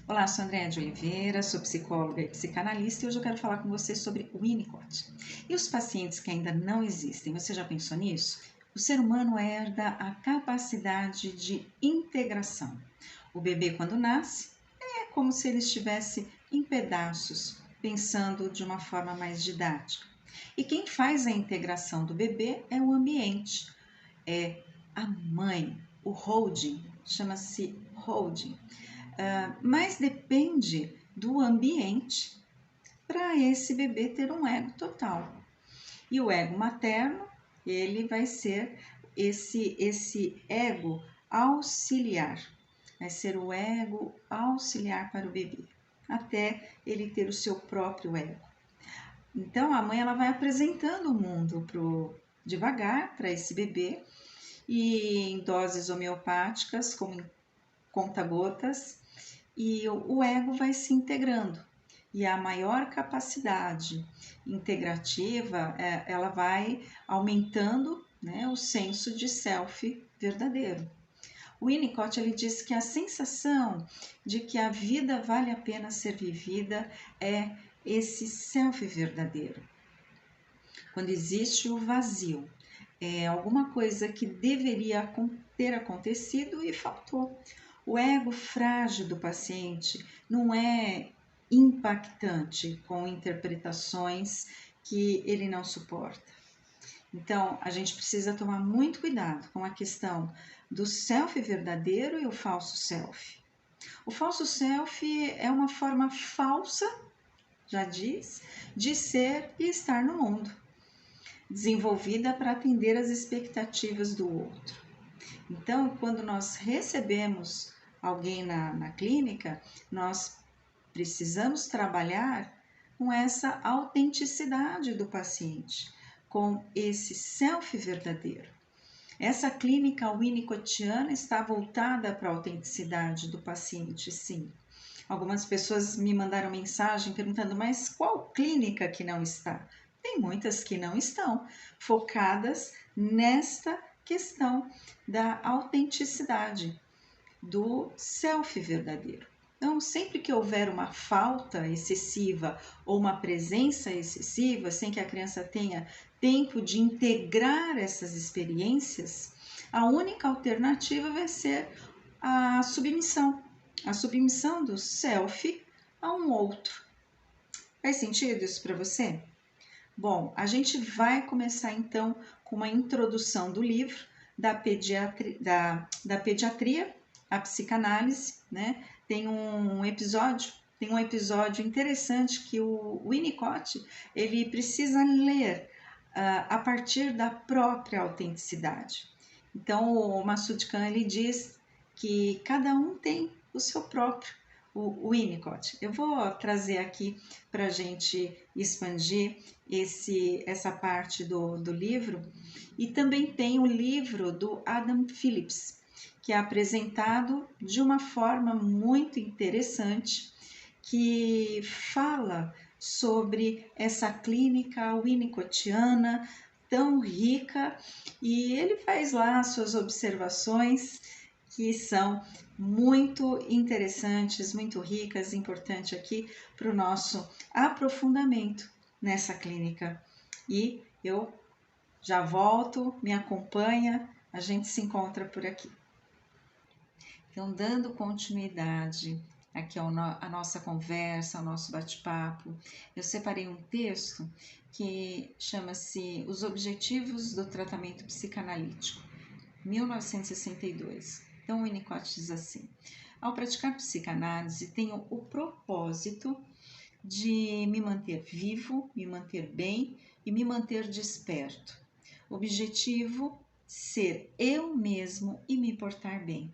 Olá, sou Andréa de Oliveira, sou psicóloga e psicanalista e hoje eu quero falar com você sobre o Winnicott. E os pacientes que ainda não existem, você já pensou nisso? O ser humano herda a capacidade de integração. O bebê, quando nasce, é como se ele estivesse em pedaços, pensando de uma forma mais didática. E quem faz a integração do bebê é o ambiente, é a mãe, o holding, chama-se holding. Mas depende do ambiente para esse bebê ter um ego total. E o ego materno, ele vai ser esse ego auxiliar, vai ser o ego auxiliar para o bebê, até ele ter o seu próprio ego. Então a mãe ela vai apresentando o mundo devagar para esse bebê e em doses homeopáticas, como em conta-gotas, e o ego vai se integrando. E a maior capacidade integrativa, ela vai aumentando, né, o senso de self verdadeiro. O Winnicott ele diz que a sensação de que a vida vale a pena ser vivida é esse self verdadeiro. Quando existe o vazio, é alguma coisa que deveria ter acontecido e faltou. O ego frágil do paciente não é impactante com interpretações que ele não suporta. Então, a gente precisa tomar muito cuidado com a questão do self verdadeiro e o falso self. O falso self é uma forma falsa, já diz, de ser e estar no mundo, desenvolvida para atender às expectativas do outro. Então, quando nós recebemos alguém na clínica, nós precisamos trabalhar com essa autenticidade do paciente, com esse self verdadeiro. Essa clínica winnicottiana está voltada para a autenticidade do paciente, sim. Algumas pessoas me mandaram mensagem perguntando, mas qual clínica que não está? Tem muitas que não estão focadas nesta questão da autenticidade, do self verdadeiro. Então, sempre que houver uma falta excessiva ou uma presença excessiva, sem que a criança tenha tempo de integrar essas experiências, a única alternativa vai ser a submissão do self a um outro. Faz sentido isso para você? Bom, a gente vai começar então com uma introdução do livro da pediatria, a psicanálise, né? Tem um episódio interessante que o Winnicott ele precisa ler a partir da própria autenticidade. Então o Masud Khan ele diz que cada um tem o seu próprio, o Winnicott. Eu vou trazer aqui para a gente expandir essa parte do livro. E também tem o livro do Adam Phillips, que é apresentado de uma forma muito interessante, que fala sobre essa clínica winnicottiana tão rica, e ele faz lá suas observações que são muito interessantes, muito ricas, importante aqui para o nosso aprofundamento nessa clínica. E eu já volto, me acompanha, a gente se encontra por aqui. Então, dando continuidade aqui à nossa conversa, ao nosso bate-papo, eu separei um texto que chama-se Os Objetivos do Tratamento Psicanalítico, 1962. Então, o Winnicott diz assim: ao praticar psicanálise, tenho o propósito de me manter vivo, me manter bem e me manter desperto. Objetivo: ser eu mesmo e me portar bem.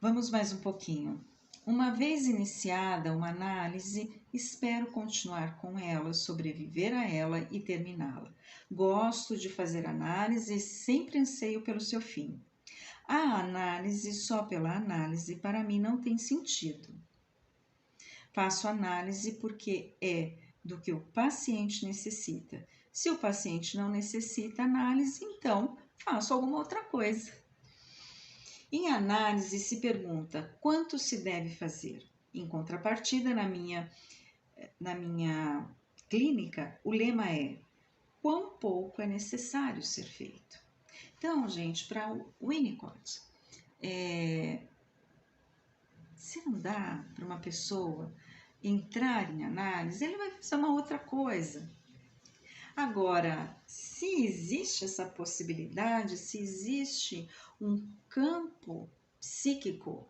Vamos mais um pouquinho. Uma vez iniciada uma análise, espero continuar com ela, sobreviver a ela e terminá-la. Gosto de fazer análise e sempre anseio pelo seu fim. A análise só pela análise para mim não tem sentido. Faço análise porque é do que o paciente necessita. Se o paciente não necessita análise, então faço alguma outra coisa. Em análise, se pergunta quanto se deve fazer. Em contrapartida, na minha clínica, o lema é quão pouco é necessário ser feito. Então, gente, para o Winnicott, se não dá para uma pessoa entrar em análise, ele vai fazer uma outra coisa. Agora, se existe essa possibilidade, se existe um campo psíquico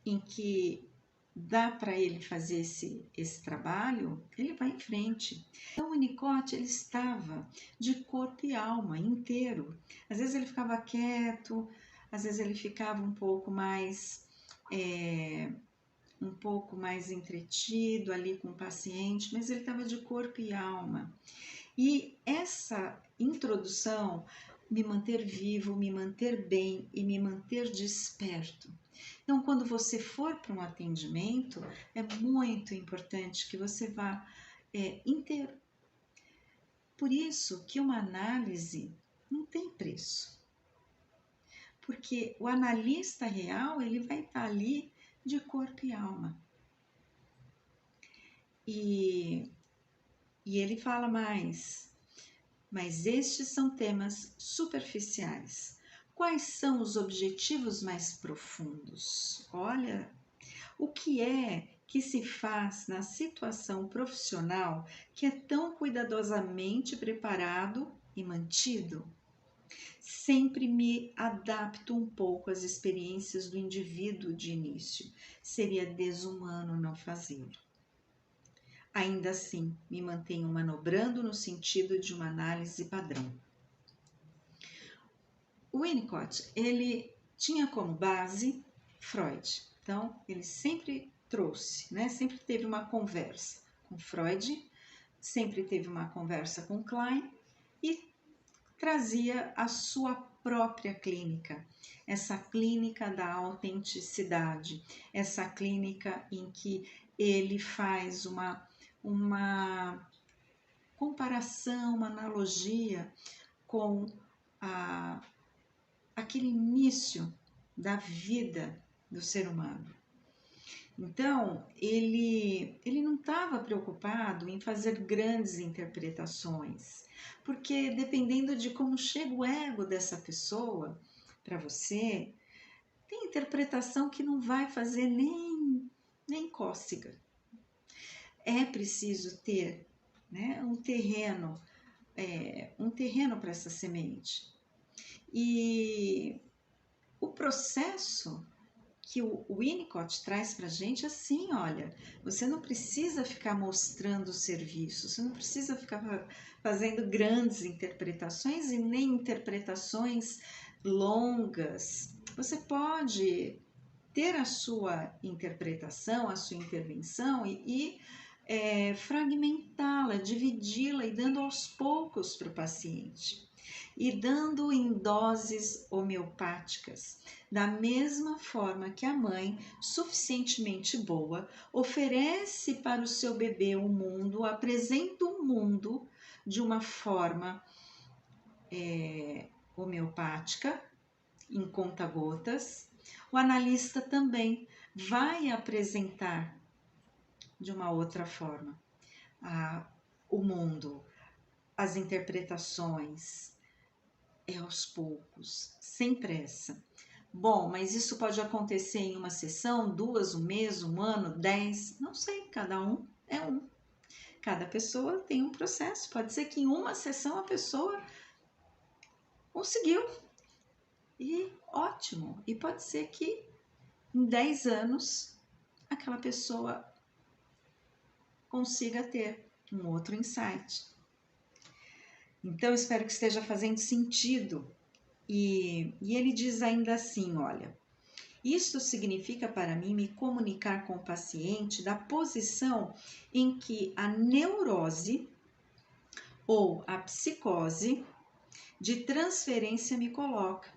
em que dá para ele fazer esse trabalho, ele vai em frente. Então, o Winnicott, ele estava de corpo e alma inteiro. Às vezes ele ficava quieto, às vezes ele ficava um pouco mais entretido ali com o paciente, mas ele estava de corpo e alma. E essa introdução, me manter vivo, me manter bem e me manter desperto. Então, quando você for para um atendimento, é muito importante que você vá inteiro. Por isso que uma análise não tem preço. Porque o analista real, ele vai estar ali de corpo e alma. E ele fala mais, mas estes são temas superficiais. Quais são os objetivos mais profundos? Olha, o que é que se faz na situação profissional que é tão cuidadosamente preparado e mantido? Sempre me adapto um pouco às experiências do indivíduo de início. Seria desumano não fazê-lo. Ainda assim, me mantenho manobrando no sentido de uma análise padrão. O Winnicott, ele tinha como base Freud. Então, ele sempre trouxe, sempre teve uma conversa com Freud, sempre teve uma conversa com Klein e trazia a sua própria clínica, essa clínica da autenticidade, essa clínica em que ele faz uma comparação, uma analogia com aquele início da vida do ser humano. Então, ele não estava preocupado em fazer grandes interpretações, porque dependendo de como chega o ego dessa pessoa para você, tem interpretação que não vai fazer nem cócega. É preciso ter um terreno para essa semente. E o processo que o Winnicott traz para a gente assim, olha, você não precisa ficar mostrando o serviço, você não precisa ficar fazendo grandes interpretações e nem interpretações longas. Você pode ter a sua interpretação, a sua intervenção e fragmentá-la, dividi-la e dando aos poucos para o paciente. E dando em doses homeopáticas, da mesma forma que a mãe, suficientemente boa, oferece para o seu bebê o mundo, apresenta o mundo de uma forma homeopática, em conta-gotas, o analista também vai apresentar de uma outra forma o mundo, as interpretações, aos poucos, sem pressa. Bom, mas isso pode acontecer em uma sessão, 2, um mês, 1 ano, 10, não sei, cada um é um. Cada pessoa tem um processo, pode ser que em uma sessão a pessoa conseguiu, e ótimo, e pode ser que em 10 anos aquela pessoa consiga ter um outro insight. Então, espero que esteja fazendo sentido. E ele diz ainda assim, olha, isto significa para mim me comunicar com o paciente da posição em que a neurose ou a psicose de transferência me coloca.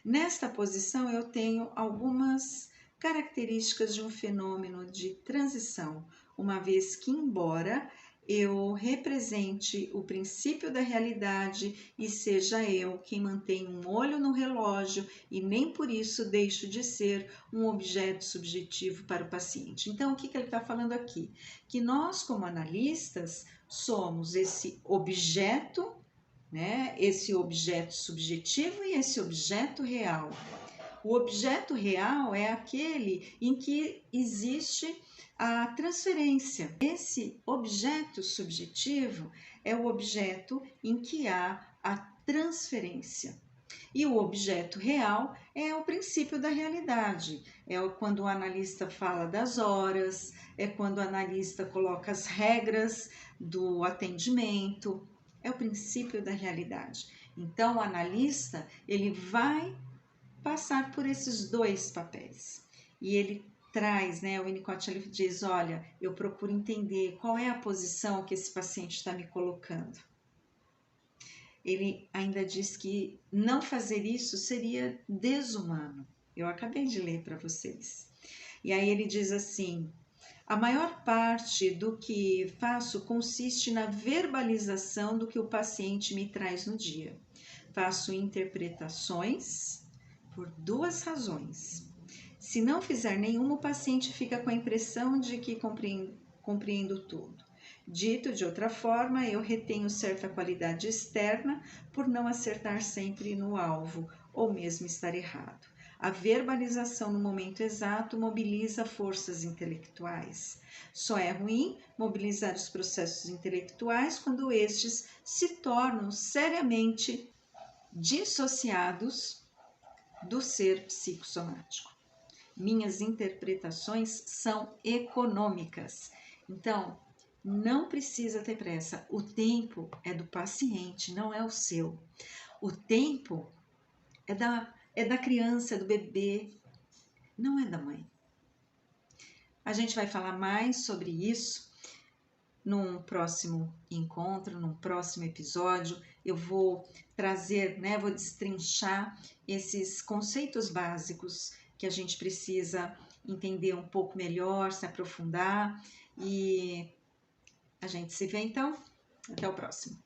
Nesta posição eu tenho algumas características de um fenômeno de transição, uma vez que, embora eu represente o princípio da realidade e seja eu quem mantém um olho no relógio e nem por isso deixo de ser um objeto subjetivo para o paciente. Então, o que ele está falando aqui? Que nós, como analistas, somos esse objeto, né? Esse objeto subjetivo e esse objeto real. O objeto real é aquele em que existe a transferência. Esse objeto subjetivo é o objeto em que há a transferência. E o objeto real é o princípio da realidade. É quando o analista fala das horas, é quando o analista coloca as regras do atendimento, é o princípio da realidade. Então, o analista, ele vai passar por esses dois papéis. E ele traz, né, o Winnicott ele diz, olha, eu procuro entender qual é a posição que esse paciente está me colocando. Ele ainda diz que não fazer isso seria desumano. Eu acabei de ler para vocês. E aí ele diz assim, a maior parte do que faço consiste na verbalização do que o paciente me traz no dia. Faço interpretações por duas razões. Se não fizer nenhuma, o paciente fica com a impressão de que compreendo tudo. Dito de outra forma, eu retenho certa qualidade externa por não acertar sempre no alvo ou mesmo estar errado. A verbalização no momento exato mobiliza forças intelectuais. Só é ruim mobilizar os processos intelectuais quando estes se tornam seriamente dissociados do ser psicossomático. Minhas interpretações são econômicas. Então, não precisa ter pressa. O tempo é do paciente, não é o seu. O tempo é da criança, é do bebê, não é da mãe. A gente vai falar mais sobre isso num próximo encontro, num próximo episódio. Eu vou trazer, né, vou destrinchar esses conceitos básicos que a gente precisa entender um pouco melhor, se aprofundar, e a gente se vê então. Até o próximo.